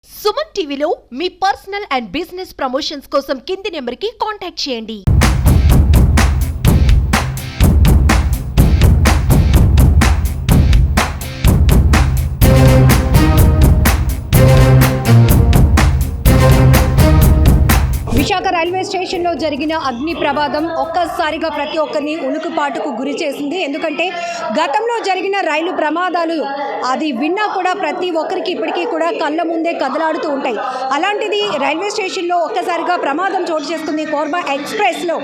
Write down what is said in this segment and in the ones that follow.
సుమన్ టీవీలో మీ personal and business promotions కోసం కింది నెంబర్కి కాంటాక్ట్ చేయండి. విశాఖ రైల్వే స్టేషన్లో జరిగిన అగ్ని ప్రమాదం ఒక్కసారిగా ప్రతి ఒక్కరిని ఉలుకుపాటుకు గురి చేసింది. ఎందుకంటే గతంలో జరిగిన రైలు ప్రమాదాలు అది విన్నా కూడా ప్రతి ఒక్కరికి ఇప్పటికీ కూడా కళ్ళ ముందే కదలాడుతూ ఉంటాయి. అలాంటిది రైల్వే స్టేషన్లో ఒక్కసారిగా ప్రమాదం చోటు చేసుకుంది. కోర్బా ఎక్స్ప్రెస్లో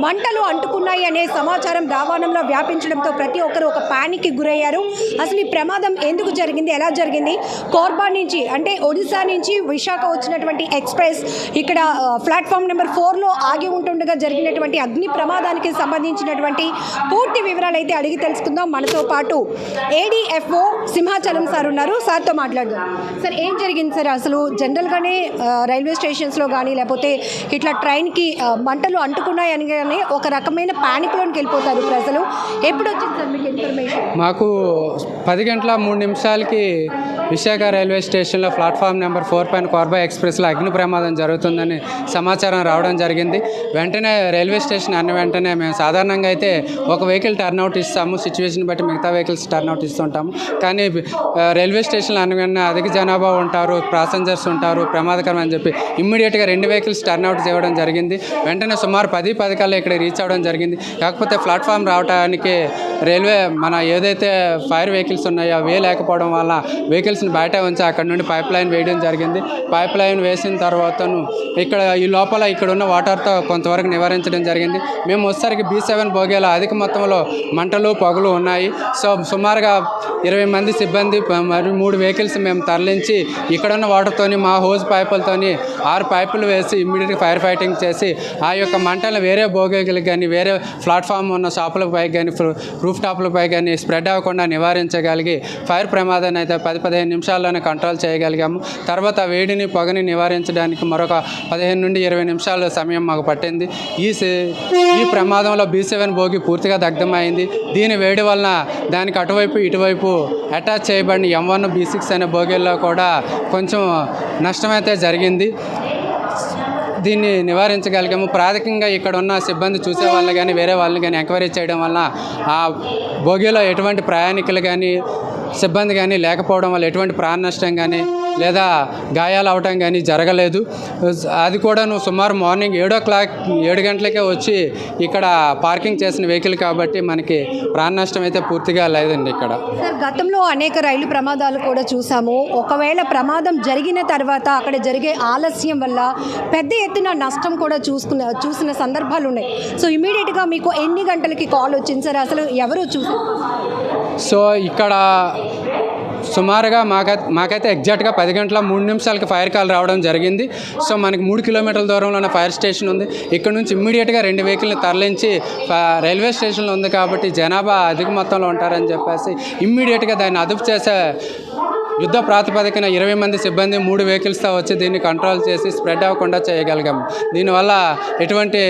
మంటలు అంటుకున్నాయి అనే సమాచారం రావాణంలో వ్యాపించడంతో ప్రతి ఒక్కరు ఒక ప్యానిక్కి గురయ్యారు. అసలు ఈ ప్రమాదం ఎందుకు జరిగింది, ఎలా జరిగింది? కోర్బా నుంచి అంటే ఒడిశా నుంచి విశాఖ వచ్చినటువంటి ఎక్స్ప్రెస్ ఇక్కడ ప్లాట్ఫామ్ నెంబర్ 4లో ఆగి ఉంటుండగా జరిగినటువంటి అగ్ని ప్రమాదానికి సంబంధించినటువంటి పూర్తి వివరాలు అయితే అడిగి తెలుసుకుందాం. మనతో పాటు ఏడీఎఫ్ఓ సింహాచలం సార్ ఉన్నారు. సార్తో మాట్లాడదాం. సార్, ఏం జరిగింది సార్? అసలు జనరల్గానే రైల్వే స్టేషన్స్లో కానీ లేకపోతే ఇట్లా ట్రైన్కి మంటలు అంటుకున్నాయి అనగానే ఒక రకమైన ప్యానిక్లోకి వెళ్ళిపోతారు ప్రజలు. ఎప్పుడు వచ్చింది సార్ మీకు ఇన్ఫర్మేషన్? మాకు 10:03 విశాఖ రైల్వే స్టేషన్లో ప్లాట్ఫామ్ నెంబర్ 4 పైన కోర్బా ఎక్స్ప్రెస్లో అగ్ని ప్రమాదం జరుగుతుందని సమాచారం రావడం జరిగింది. వెంటనే రైల్వే స్టేషన్ అన్న వెంటనే మేము సాధారణంగా అయితే ఒక వెహికల్ టర్న్అవుట్ ఇస్తాము, సిచ్యువేషన్ బట్టి మిగతా వెహికల్స్ టర్న్అవుట్ ఇస్తుంటాము. కానీ రైల్వే స్టేషన్లో అన్న వెంటనే అధిక జనాభా ఉంటారు, ప్యాసింజర్స్ ఉంటారు, ప్రమాదకరం అని చెప్పి ఇమ్మీడియట్గా 2 వెహికల్స్ టర్న్అవుట్ చేయడం జరిగింది. వెంటనే సుమారు 10 కల్లా ఇక్కడ రీచ్ అవ్వడం జరిగింది. కాకపోతే ప్లాట్ఫామ్ రావడానికి రైల్వే మన ఏదైతే ఫైర్ వెహికల్స్ ఉన్నాయో అవే లేకపోవడం వల్ల వెహికల్స్ని బయట ఉంచి అక్కడ నుండి పైప్ లైన్ వేయడం జరిగింది. పైప్ లైన్ వేసిన తర్వాతను ఈ లోపల ఇక్కడ ఉన్న వాటర్తో కొంతవరకు నివారించడం జరిగింది. మేము వచ్చేసరికి B7 బోగీలో అధిక మొత్తంలో మంటలు పొగలు ఉన్నాయి. సో సుమారుగా 20 మంది సిబ్బంది మరియు 3 వెహికల్స్ మేము తరలించి ఇక్కడ ఉన్న వాటర్తోని మా హోజ్ పైపులతోని 6 పైపులు వేసి ఇమ్మీడియట్గా ఫైర్ ఫైటింగ్ చేసి ఆ యొక్క మంటలను వేరే బోగీలకు కానీ వేరే ప్లాట్ఫామ్ ఉన్న షాపులపై కానీ రూఫ్ టాప్లపై కానీ స్ప్రెడ్ అవ్వకుండా నివారించగలిగి ఫైర్ ప్రమాదాన్ని అయితే 10-15 నిమిషాల్లోనే కంట్రోల్ చేయగలిగాము. తర్వాత వేడిని పొగని నివారించడానికి మరొక 15 నుండి 20 నిమిషాల సమయం మాకు పట్టింది. ఈ ప్రమాదంలో B7 బోగి పూర్తిగా దగ్ధమైంది. దీని వేడి వలన దానికి అటువైపు ఇటువైపు అటాచ్ చేయబడిన M1 B6 అనే బోగీల్లో కూడా కొంచెం నష్టమైతే జరిగింది. దీన్ని నివారించగలిగాము. ప్రాథమికంగా ఇక్కడ ఉన్న సిబ్బంది చూసే వాళ్ళని కానీ వేరే వాళ్ళని కానీ ఎంక్వైరీ చేయడం వల్ల ఆ బోగీలో ఎటువంటి ప్రయాణికులు కానీ సిబ్బంది కానీ లేకపోవడం వల్ల ఎటువంటి ప్రాణ నష్టం కానీ లేదా గాయాలు అవటం కానీ జరగలేదు. అది కూడా సుమారు మార్నింగ్ 7 గంటలకే వచ్చి ఇక్కడ పార్కింగ్ చేసిన వెహికల్ కాబట్టి మనకి ప్రాణ నష్టం అయితే పూర్తిగా లేదండి. ఇక్కడ సార్, గతంలో అనేక రైలు ప్రమాదాలు కూడా చూసాము. ఒకవేళ ప్రమాదం జరిగిన తర్వాత అక్కడ జరిగే ఆలస్యం వల్ల పెద్ద ఎత్తున నష్టం కూడా చూసిన సందర్భాలు ఉన్నాయి. సో ఇమీడియట్గా మీకు ఎన్ని గంటలకి కాల్ వచ్చింది సార్? అసలు ఎవరు చూసారు? సో ఇక్కడ సుమారుగా మాకైతే ఎగ్జాక్ట్గా 10:03 ఫైర్ కాల్ రావడం జరిగింది. సో మనకి 3 కిలోమీటర్ల దూరంలోనే ఫైర్ స్టేషన్ ఉంది. ఇక్కడ నుంచి ఇమ్మీడియట్గా 2 వెహికల్ని తరలించి రైల్వే స్టేషన్లో ఉంది కాబట్టి జనాభా అధిక మొత్తంలో ఉంటారని చెప్పేసి ఇమ్మీడియట్గా దాన్ని అదుపు చేసే యుద్ధ ప్రాతిపదికన 20 మంది సిబ్బంది 3 వెహికల్స్తో వచ్చి దీన్ని కంట్రోల్ చేసి స్ప్రెడ్ అవ్వకుండా చేయగలిగాము. దీనివల్ల ఎటువంటి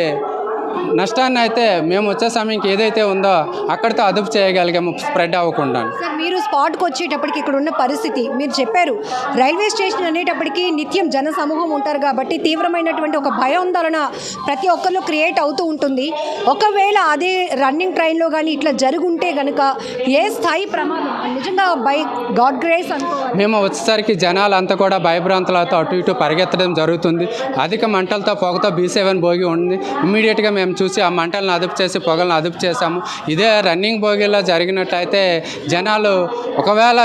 నష్టాన్ని అయితే మేము వచ్చే సమయంకి ఏదైతే ఉందో అక్కడితో అదుపు చేయగలిగాము, స్ప్రెడ్ అవ్వకుండా. సార్, మీరు స్పాట్కి వచ్చేటప్పటికి ఇక్కడ ఉన్న పరిస్థితి మీరు చెప్పారు. రైల్వే స్టేషన్ అనేటప్పటికీ నిత్యం జన సమూహం ఉంటారు కాబట్టి తీవ్రమైనటువంటి ఒక భయాందోళన ప్రతి ఒక్కరిలో క్రియేట్ అవుతూ ఉంటుంది. ఒకవేళ అదే రన్నింగ్ ట్రైన్లో కానీ ఇట్లా జరుగుంటే కనుక ఏ స్థాయి ప్రమాదం నిజంగా బై గాడ్ గ్రేస్ అనుకోవాలి. మేము వచ్చేసరికి జనాలంతా కూడా భయభ్రాంతులతో అటు ఇటు పరిగెత్తడం జరుగుతుంది. అధిక మంటలతో పొగతో B7 బోగి ఉంది. ఇమ్మీడియట్గా మేము చూసి ఆ మంటలను అదుపు చేసి పొగలను అదుపు చేశాము. ఇదే రన్నింగ్ బోగీలో జరిగినట్టయితే జనాలు ఒకవేళ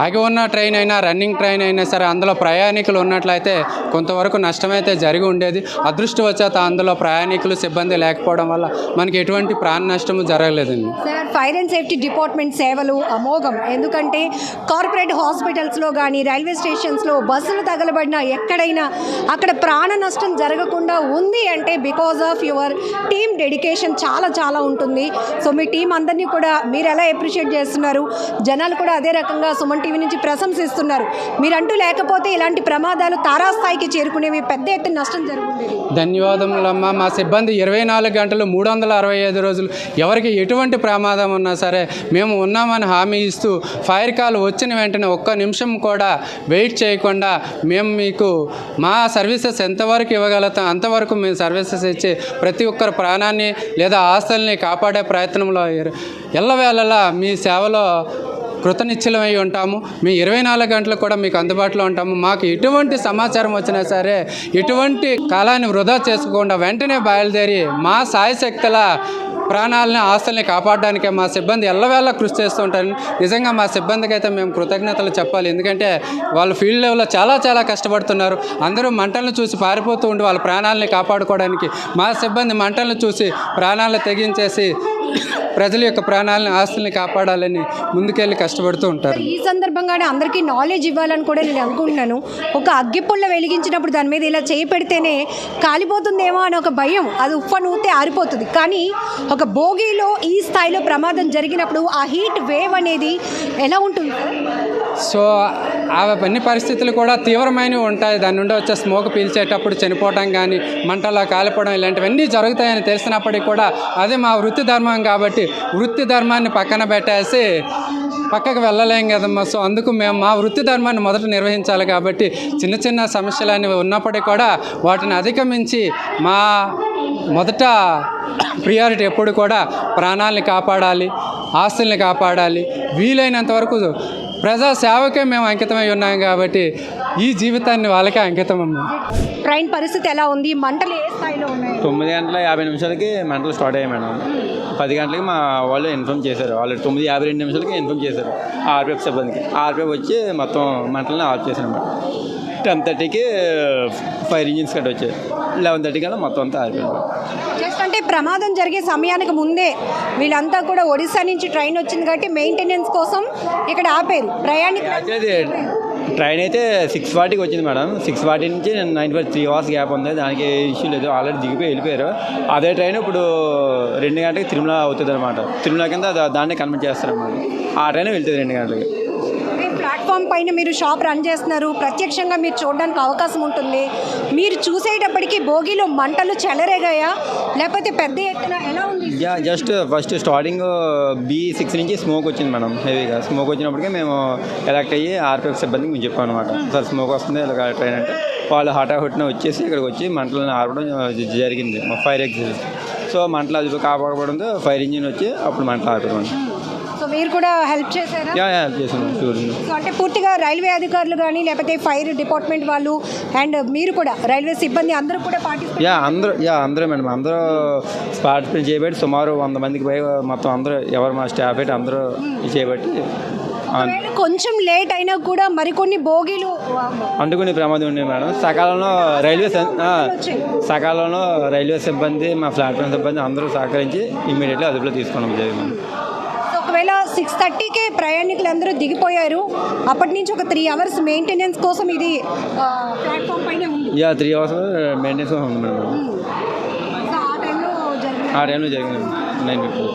ఆగి ఉన్న ట్రైన్ అయినా రన్నింగ్ ట్రైన్ అయినా సరే అందులో ప్రయాణికులు ఉన్నట్లయితే కొంతవరకు నష్టమైతే జరిగి ఉండేది. అదృష్టవశాత్తు అందులో ప్రయాణికులు సిబ్బంది లేకపోవడం వల్ల మనకి ఎటువంటి ప్రాణ నష్టము జరగలేదండి. Sir, fire and safety department సేవలు అమోఘం. ఎందుకంటే కార్పొరేట్ హాస్పిటల్స్లో కానీ రైల్వే స్టేషన్స్లో బస్సులు తగలబడినా ఎక్కడైనా అక్కడ ప్రాణ నష్టం జరగకుండా ఉంది అంటే because of your team dedication చాలా ఉంటుంది. సో మీ టీం అందరినీ కూడా మీరు ఎలా అప్రిషియేట్ చేస్తున్నారు? జనాలు కూడా అదే రకంగా సుమన్ టీవీ నుంచి ప్రశంసిస్తున్నారు. మీరంటూ లేకపోతే ఇలాంటి ప్రమాదాలు తారాస్థాయికి చేరుకునేవి, పెద్ద ఎత్తున నష్టం జరుగుతుంది. ధన్యవాదములమ్మా. మా సిబ్బంది 24 గంటలు 365 రోజులు ఎవరికి ఎటువంటి ప్రమాదం ఉన్నా సరే మేము ఉన్నామని హామీ ఇస్తూ ఫైర్ కాల్ వచ్చిన వెంటనే ఒక్క నిమిషం కూడా వెయిట్ చేయకుండా మేము మీకు మా సర్వీసెస్ ఎంతవరకు ఇవ్వగలుగుతాం అంతవరకు మేము సర్వీసెస్ ఇచ్చి ప్రతి ఒక్కరి ప్రాణాన్ని లేదా ఆస్తుల్ని కాపాడే ప్రయత్నంలో ఎల్లవేళలా మీ సేవలో కృతనిశ్చలమై ఉంటాము. మీ 24 గంటలు కూడా మీకు అందుబాటులో ఉంటాము. మాకు ఎటువంటి సమాచారం వచ్చినా సరే ఎటువంటి కాలాన్ని వృధా చేసుకోకుండా వెంటనే బయలుదేరి మా సాయశక్తుల ప్రాణాలని ఆస్తుల్ని కాపాడడానికే మా సిబ్బంది ఎల్లవేళ కృషి చేస్తూ ఉంటారు. నిజంగా మా సిబ్బందికి అయితే మేము కృతజ్ఞతలు చెప్పాలి. ఎందుకంటే వాళ్ళు ఫీల్డ్ లెవెల్లో చాలా కష్టపడుతున్నారు. అందరూ మంటలను చూసి పారిపోతూ ఉండి వాళ్ళ ప్రాణాలని కాపాడుకోవడానికి మా సిబ్బంది మంటలను చూసి ప్రాణాలను తెగించేసి ప్రజల యొక్క ప్రాణాలను ఆస్తుల్ని కాపాడాలని ముందుకెళ్ళి కష్టపడుతూ ఉంటారు. ఈ సందర్భంగానే అందరికీ నాలెడ్జ్ ఇవ్వాలని కూడా నేను అనుకుంటున్నాను. ఒక అగ్గిపుల్ల వెలిగించినప్పుడు దాని మీద ఇలా చేయి పెడితేనే కాలిపోతుందేమో అని ఒక భయం, అది ఉప్పనూతే ఆరిపోతుంది. కానీ ఒక బోగీలో ఈ స్థాయిలో ప్రమాదం జరిగినప్పుడు ఆ హీట్ వేవ్ అనేది ఎలా ఉంటుంది? సో అవన్నీ పరిస్థితులు కూడా తీవ్రమైనవి ఉంటాయి. దాని నుండి వచ్చే స్మోక్ పీల్చేటప్పుడు చనిపోవడం కానీ మంటలా కాలిపోవడం ఇలాంటివన్నీ జరుగుతాయని తెలిసినప్పటికీ కూడా అది మా వృత్తి ధర్మం కాబట్టి వృత్తి ధర్మాన్ని పక్కన పెట్టేసి పక్కకు వెళ్ళలేం కదమ్మా. సో అందుకు మేము మా వృత్తి ధర్మాన్ని మొదట నిర్వహించాలి కాబట్టి చిన్న సమస్యలు అనేవి ఉన్నప్పటికీ కూడా వాటిని అధిగమించి మా మొదట ప్రియారిటీ ఎప్పుడు కూడా ప్రాణాలని కాపాడాలి, ఆస్తుల్ని కాపాడాలి. వీలైనంత వరకు ప్రజా సేవకే మేము అంకితమై ఉన్నాం కాబట్టి ఈ జీవితాన్ని వాళ్ళకే అంకితం అమ్మా. ట్రైన్ పరిస్థితి ఎలా ఉంది? మంటలు ఏ స్థాయిలో ఉన్నాయి? 9:50 మంటలు స్టార్ట్ అయ్యాయి మేడం. 10 గంటలకి మా వాళ్ళు ఇన్ఫామ్ చేశారు. వాళ్ళు 9:52 ఇన్ఫామ్ చేశారు ఆర్పిఎఫ్ సిబ్బందికి. ఆర్పిఎఫ్ వచ్చి మొత్తం మంటలను ఆఫ్ చేశారు మేడం. 10:30కి ఫైర్ ఇంజిన్స్ కట్ వచ్చాయి. 11:30 కల్లా మొత్తం అంతా ఆరిపోయింది. జస్ట్ అంటే ప్రమాదం జరిగే సమయానికి ముందే వీళ్ళంతా కూడా ఒడిశా నుంచి ట్రైన్ వచ్చింది కాబట్టి మెయింటెనెన్స్ కోసం ఇక్కడ ఆపారు ప్రయాణికులు. ట్రైన్ అయితే 6:40కి వచ్చింది మేడం. 6:40 నుంచి 9:40 3 అవర్స్ గ్యాప్ ఉంది. దానికి ఇష్యూ లేదు. ఆల్రెడీ దిగిపోయి వెళ్ళిపోయారు. అదే ట్రైన్ ఇప్పుడు 2 గంటలకి తిరుమల అవుతుంది అనమాట. తిరుమల కింద దాన్ని కన్వర్ట్ చేస్తారన్నమాట. ఆ ట్రైన్ వెళ్తుంది 2 గంటలకి. ప్లాట్ఫామ్ పైన మీరు షాప్ రన్ చేస్తున్నారు, ప్రత్యక్షంగా మీరు చూడడానికి అవకాశం ఉంటుంది. మీరు చూసేటప్పటికి భోగిలో మంటలు చెలరేగాయా లేకపోతే పెద్ద ఎత్తున ఎలా ఉంది? జస్ట్ ఫస్ట్ స్టార్టింగ్ B6 నుంచి స్మోక్ వచ్చింది మేడం. హెవీగా స్మోక్ వచ్చినప్పటికీ మేము ఎలక్ట్ అయ్యి ఆర్పిఎఫ్ సిబ్బందికి మేము చెప్పాం అనమాట. సార్ స్మోక్ వస్తుంది ఇలా ట్రైన్ అంటే వాళ్ళు హఠాహుటిన వచ్చేసి ఇక్కడికి వచ్చి మంటలను ఆర్పడం జరిగింది. Fire exit. సో మంటలు అది కాపాడడంతో ఫైర్ ఇంజిన్ వచ్చి అప్పుడు మంటలు ఆర్పడం. సో మీరు కూడా హెల్ప్ చేశారా? హెల్ప్ చేసాను. సో అంటే పూర్తిగా రైల్వే అధికారులు కానీ లేకపోతే ఫైర్ డిపార్ట్మెంట్ వాళ్ళు అండ్ మీరు కూడా రైల్వే సిబ్బంది అందరూ కూడా పార్టిసిపేట్? అందరూ మేడం. అందరూ పార్టిసిపేట్ చేయబట్టి సుమారు 100 మందికి పై మొత్తం అందరూ ఎవరు మా స్టాఫ్ అయితే అందరూ చేయబట్టి కొంచెం లేట్ అయినా కూడా మరికొన్ని బోగీలు అందుకునే ప్రమాదం ఉంది మేడం. సకాలంలో రైల్వే సిబ్బంది మా ప్లాట్ఫామ్ సిబ్బంది అందరూ సహకరించి ఇమ్మీడియట్లీ అదుపులో తీసుకోవడం జరిగింది. ఒకవేళ 6:30కే ప్రయాణికులందరూ దిగిపోయారు. అప్పటి నుంచి ఒక 3 అవర్స్ మెయింటెనెన్స్ కోసం ఇది ప్లాట్ఫామ్ పైన ఉంది. 3 అవర్స్ మెయింటెనెన్స్ ఉంది మేడం. ఆ టైంలో జరిగింది 9:50.